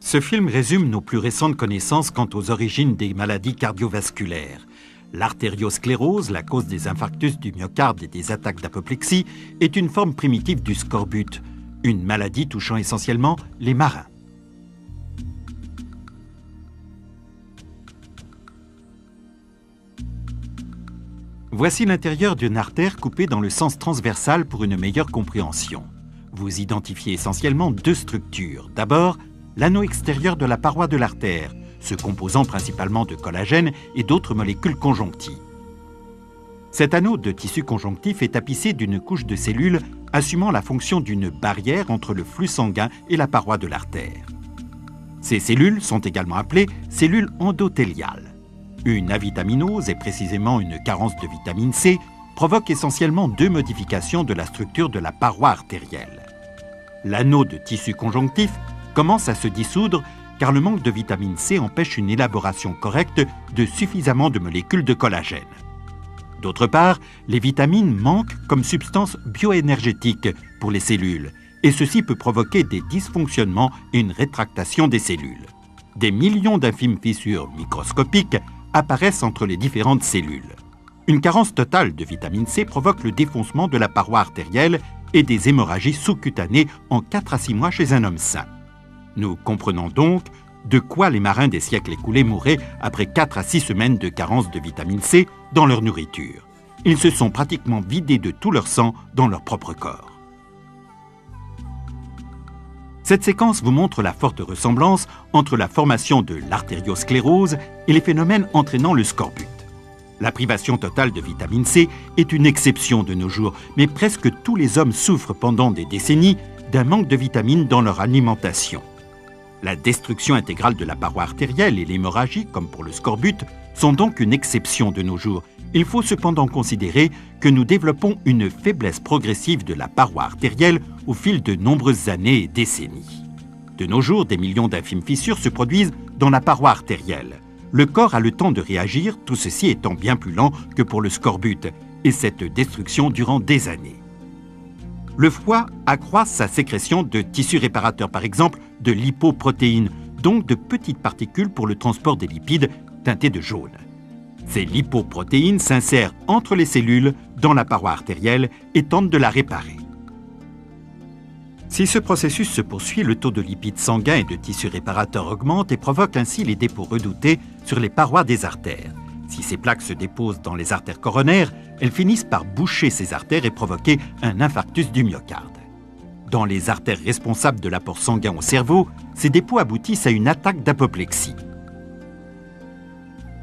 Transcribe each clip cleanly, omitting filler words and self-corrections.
Ce film résume nos plus récentes connaissances quant aux origines des maladies cardiovasculaires. L'artériosclérose, la cause des infarctus du myocarde et des attaques d'apoplexie, est une forme primitive du scorbut, une maladie touchant essentiellement les marins. Voici l'intérieur d'une artère coupée dans le sens transversal pour une meilleure compréhension. Vous identifiez essentiellement deux structures. D'abord, l'anneau extérieur de la paroi de l'artère, se composant principalement de collagène et d'autres molécules conjonctives. Cet anneau de tissu conjonctif est tapissé d'une couche de cellules assumant la fonction d'une barrière entre le flux sanguin et la paroi de l'artère. Ces cellules sont également appelées cellules endothéliales. Une avitaminose, et précisément une carence de vitamine C, provoque essentiellement deux modifications de la structure de la paroi artérielle. L'anneau de tissu conjonctif commence à se dissoudre car le manque de vitamine C empêche une élaboration correcte de suffisamment de molécules de collagène. D'autre part, les vitamines manquent comme substance bioénergétique pour les cellules, et ceci peut provoquer des dysfonctionnements et une rétractation des cellules. Des millions d'infimes fissures microscopiques apparaissent entre les différentes cellules. Une carence totale de vitamine C provoque le défoncement de la paroi artérielle et des hémorragies sous-cutanées en 4 à 6 mois chez un homme sain. Nous comprenons donc de quoi les marins des siècles écoulés mouraient après 4 à 6 semaines de carence de vitamine C dans leur nourriture. Ils se sont pratiquement vidés de tout leur sang dans leur propre corps. Cette séquence vous montre la forte ressemblance entre la formation de l'artériosclérose et les phénomènes entraînant le scorbut. La privation totale de vitamine C est une exception de nos jours, mais presque tous les hommes souffrent pendant des décennies d'un manque de vitamines dans leur alimentation. La destruction intégrale de la paroi artérielle et l'hémorragie, comme pour le scorbut, sont donc une exception de nos jours. Il faut cependant considérer que nous développons une faiblesse progressive de la paroi artérielle au fil de nombreuses années et décennies. De nos jours, des millions d'infimes fissures se produisent dans la paroi artérielle. Le corps a le temps de réagir, tout ceci étant bien plus lent que pour le scorbut, et cette destruction durant des années. Le foie accroît sa sécrétion de tissus réparateurs, par exemple de lipoprotéines, donc de petites particules pour le transport des lipides teintés de jaune. Ces lipoprotéines s'insèrent entre les cellules dans la paroi artérielle et tentent de la réparer. Si ce processus se poursuit, le taux de lipides sanguins et de tissus réparateurs augmente et provoque ainsi les dépôts redoutés sur les parois des artères. Si ces plaques se déposent dans les artères coronaires, elles finissent par boucher ces artères et provoquer un infarctus du myocarde. Dans les artères responsables de l'apport sanguin au cerveau, ces dépôts aboutissent à une attaque d'apoplexie.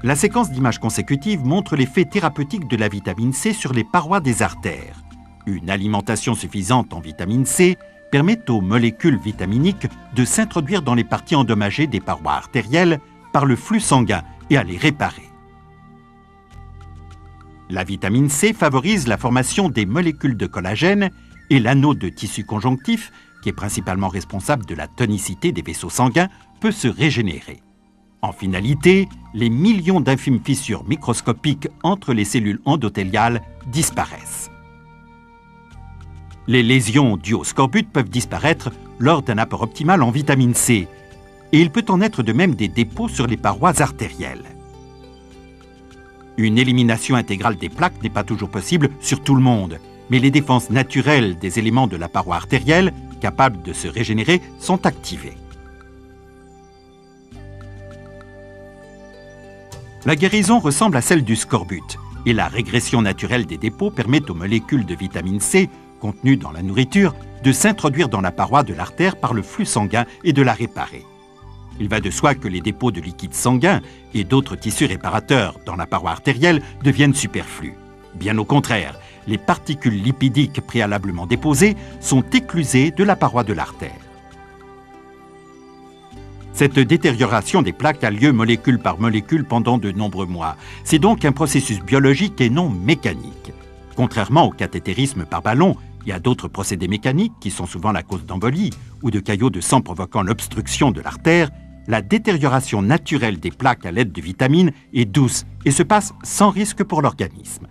La séquence d'images consécutives montre l'effet thérapeutique de la vitamine C sur les parois des artères. Une alimentation suffisante en vitamine C permet aux molécules vitaminiques de s'introduire dans les parties endommagées des parois artérielles par le flux sanguin et à les réparer. La vitamine C favorise la formation des molécules de collagène et l'anneau de tissu conjonctif, qui est principalement responsable de la tonicité des vaisseaux sanguins, peut se régénérer. En finalité, les millions d'infimes fissures microscopiques entre les cellules endothéliales disparaissent. Les lésions dues au scorbut peuvent disparaître lors d'un apport optimal en vitamine C, et il peut en être de même des dépôts sur les parois artérielles. Une élimination intégrale des plaques n'est pas toujours possible sur tout le monde, mais les défenses naturelles des éléments de la paroi artérielle, capables de se régénérer, sont activées. La guérison ressemble à celle du scorbut, et la régression naturelle des dépôts permet aux molécules de vitamine C contenues dans la nourriture de s'introduire dans la paroi de l'artère par le flux sanguin et de la réparer. Il va de soi que les dépôts de liquide sanguin et d'autres tissus réparateurs dans la paroi artérielle deviennent superflus. Bien au contraire, les particules lipidiques préalablement déposées sont éclusées de la paroi de l'artère. Cette détérioration des plaques a lieu molécule par molécule pendant de nombreux mois. C'est donc un processus biologique et non mécanique. Contrairement au cathétérisme par ballon et à d'autres procédés mécaniques qui sont souvent la cause d'embolie ou de caillots de sang provoquant l'obstruction de l'artère, la détérioration naturelle des plaques à l'aide de vitamines est douce et se passe sans risque pour l'organisme.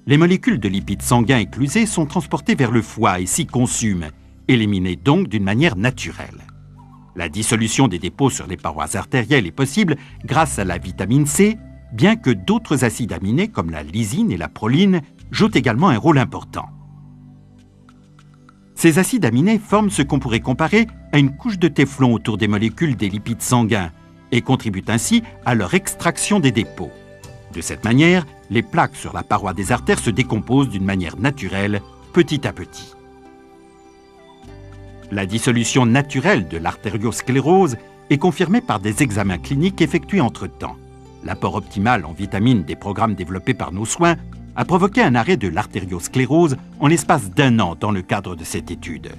Les molécules de lipides sanguins éclusés sont transportées vers le foie et s'y consument, éliminées donc d'une manière naturelle. La dissolution des dépôts sur les parois artérielles est possible grâce à la vitamine C, bien que d'autres acides aminés comme la lysine et la proline jouent également un rôle important. Ces acides aminés forment ce qu'on pourrait comparer à une couche de téflon autour des molécules des lipides sanguins et contribuent ainsi à leur extraction des dépôts. De cette manière, les plaques sur la paroi des artères se décomposent d'une manière naturelle, petit à petit. La dissolution naturelle de l'artériosclérose est confirmée par des examens cliniques effectués entre-temps. L'apport optimal en vitamines des programmes développés par nos soins a provoqué un arrêt de l'artériosclérose en l'espace d'1 an dans le cadre de cette étude.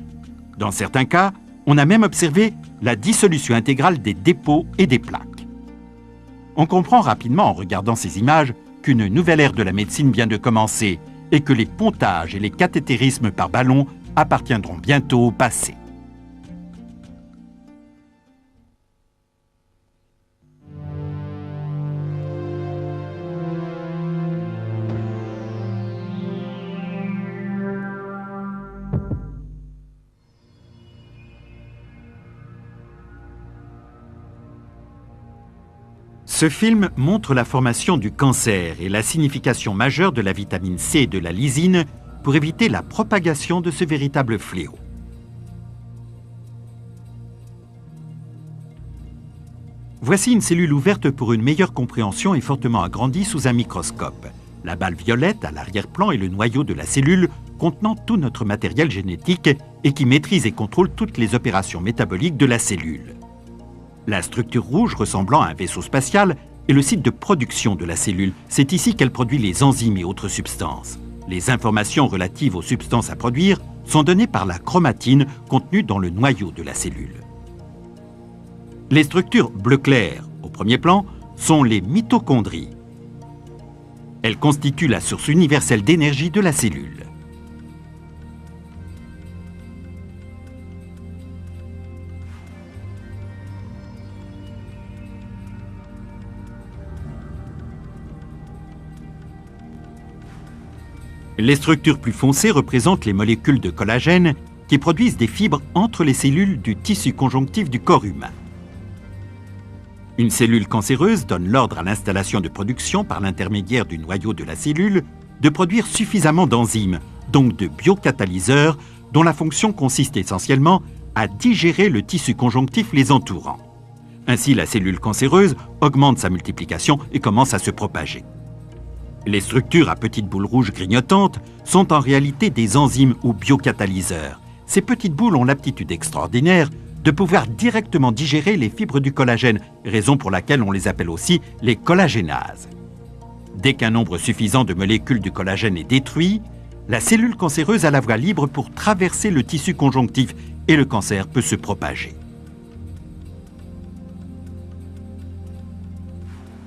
Dans certains cas, on a même observé la dissolution intégrale des dépôts et des plaques. On comprend rapidement en regardant ces images qu'une nouvelle ère de la médecine vient de commencer et que les pontages et les cathétérismes par ballon appartiendront bientôt au passé. Ce film montre la formation du cancer et la signification majeure de la vitamine C et de la lysine pour éviter la propagation de ce véritable fléau. Voici une cellule ouverte pour une meilleure compréhension et fortement agrandie sous un microscope. La balle violette à l'arrière-plan est le noyau de la cellule contenant tout notre matériel génétique et qui maîtrise et contrôle toutes les opérations métaboliques de la cellule. La structure rouge ressemblant à un vaisseau spatial est le site de production de la cellule. C'est ici qu'elle produit les enzymes et autres substances. Les informations relatives aux substances à produire sont données par la chromatine contenue dans le noyau de la cellule. Les structures bleu clair, au premier plan, sont les mitochondries. Elles constituent la source universelle d'énergie de la cellule. Les structures plus foncées représentent les molécules de collagène qui produisent des fibres entre les cellules du tissu conjonctif du corps humain. Une cellule cancéreuse donne l'ordre à l'installation de production par l'intermédiaire du noyau de la cellule de produire suffisamment d'enzymes, donc de biocatalyseurs, dont la fonction consiste essentiellement à digérer le tissu conjonctif les entourant. Ainsi, la cellule cancéreuse augmente sa multiplication et commence à se propager. Les structures à petites boules rouges grignotantes sont en réalité des enzymes ou biocatalyseurs. Ces petites boules ont l'aptitude extraordinaire de pouvoir directement digérer les fibres du collagène, raison pour laquelle on les appelle aussi les collagénases. Dès qu'un nombre suffisant de molécules du collagène est détruit, la cellule cancéreuse a la voie libre pour traverser le tissu conjonctif et le cancer peut se propager.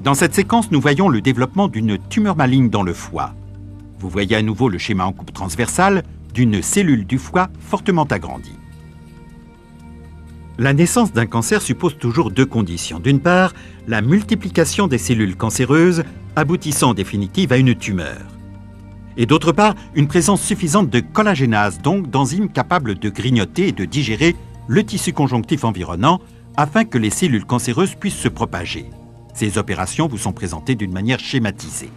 Dans cette séquence, nous voyons le développement d'une tumeur maligne dans le foie. Vous voyez à nouveau le schéma en coupe transversale d'une cellule du foie fortement agrandie. La naissance d'un cancer suppose toujours deux conditions. D'une part, la multiplication des cellules cancéreuses aboutissant en définitive à une tumeur. Et d'autre part, une présence suffisante de collagénases, donc d'enzymes capables de grignoter et de digérer le tissu conjonctif environnant afin que les cellules cancéreuses puissent se propager. Ces opérations vous sont présentées d'une manière schématisée.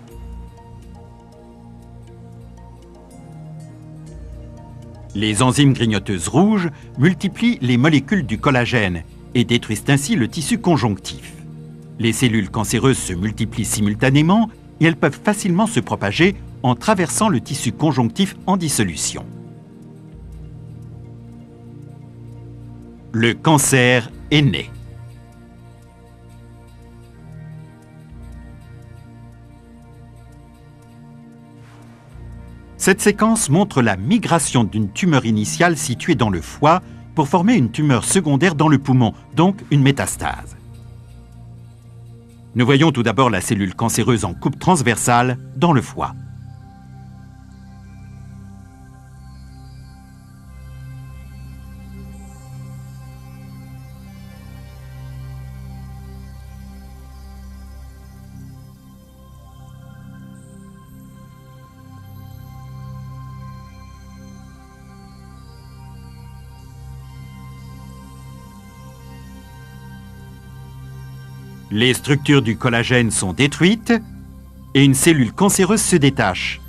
Les enzymes grignoteuses rouges multiplient les molécules du collagène et détruisent ainsi le tissu conjonctif. Les cellules cancéreuses se multiplient simultanément et elles peuvent facilement se propager en traversant le tissu conjonctif en dissolution. Le cancer est né. Cette séquence montre la migration d'une tumeur initiale située dans le foie pour former une tumeur secondaire dans le poumon, donc une métastase. Nous voyons tout d'abord la cellule cancéreuse en coupe transversale dans le foie. Les structures du collagène sont détruites et une cellule cancéreuse se détache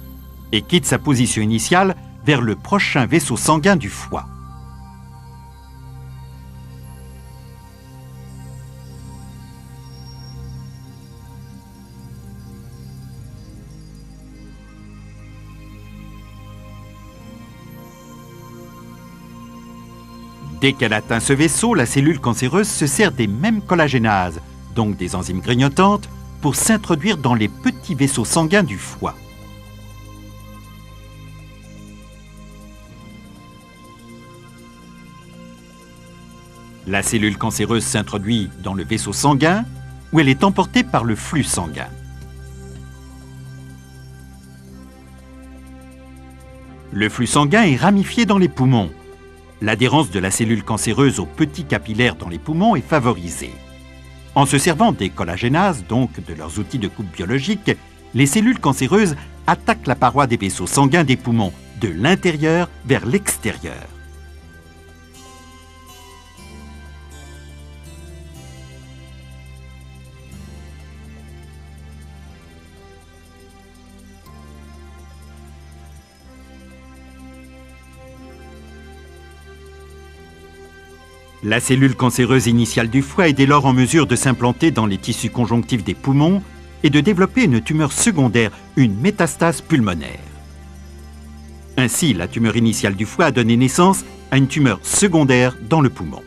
et quitte sa position initiale vers le prochain vaisseau sanguin du foie. Dès qu'elle atteint ce vaisseau, la cellule cancéreuse se sert des mêmes collagénases, donc des enzymes grignotantes, pour s'introduire dans les petits vaisseaux sanguins du foie. La cellule cancéreuse s'introduit dans le vaisseau sanguin, où elle est emportée par le flux sanguin. Le flux sanguin est ramifié dans les poumons. L'adhérence de la cellule cancéreuse aux petits capillaires dans les poumons est favorisée. En se servant des collagénases, donc de leurs outils de coupe biologique, les cellules cancéreuses attaquent la paroi des vaisseaux sanguins des poumons, de l'intérieur vers l'extérieur. La cellule cancéreuse initiale du foie est dès lors en mesure de s'implanter dans les tissus conjonctifs des poumons et de développer une tumeur secondaire, une métastase pulmonaire. Ainsi, la tumeur initiale du foie a donné naissance à une tumeur secondaire dans le poumon.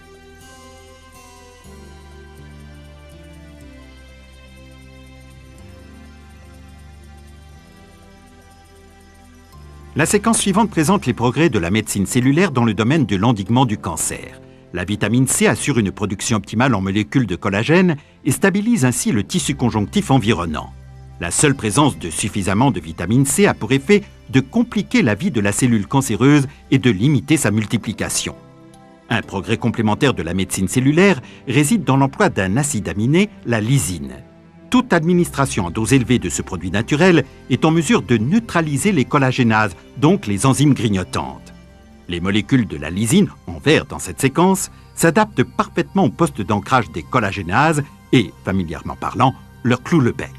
La séquence suivante présente les progrès de la médecine cellulaire dans le domaine de l'endiguement du cancer. La vitamine C assure une production optimale en molécules de collagène et stabilise ainsi le tissu conjonctif environnant. La seule présence de suffisamment de vitamine C a pour effet de compliquer la vie de la cellule cancéreuse et de limiter sa multiplication. Un progrès complémentaire de la médecine cellulaire réside dans l'emploi d'un acide aminé, la lysine. Toute administration en dose élevée de ce produit naturel est en mesure de neutraliser les collagénases, donc les enzymes grignotantes. Les molécules de la lysine, en vert dans cette séquence, s'adaptent parfaitement au poste d'ancrage des collagénases et, familièrement parlant, leur clouent le bec.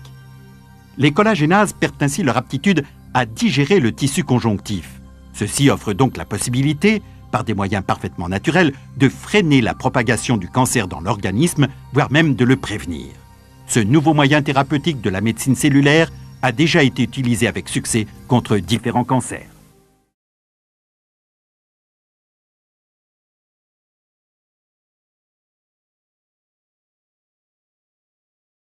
Les collagénases perdent ainsi leur aptitude à digérer le tissu conjonctif. Ceci offre donc la possibilité, par des moyens parfaitement naturels, de freiner la propagation du cancer dans l'organisme, voire même de le prévenir. Ce nouveau moyen thérapeutique de la médecine cellulaire a déjà été utilisé avec succès contre différents cancers.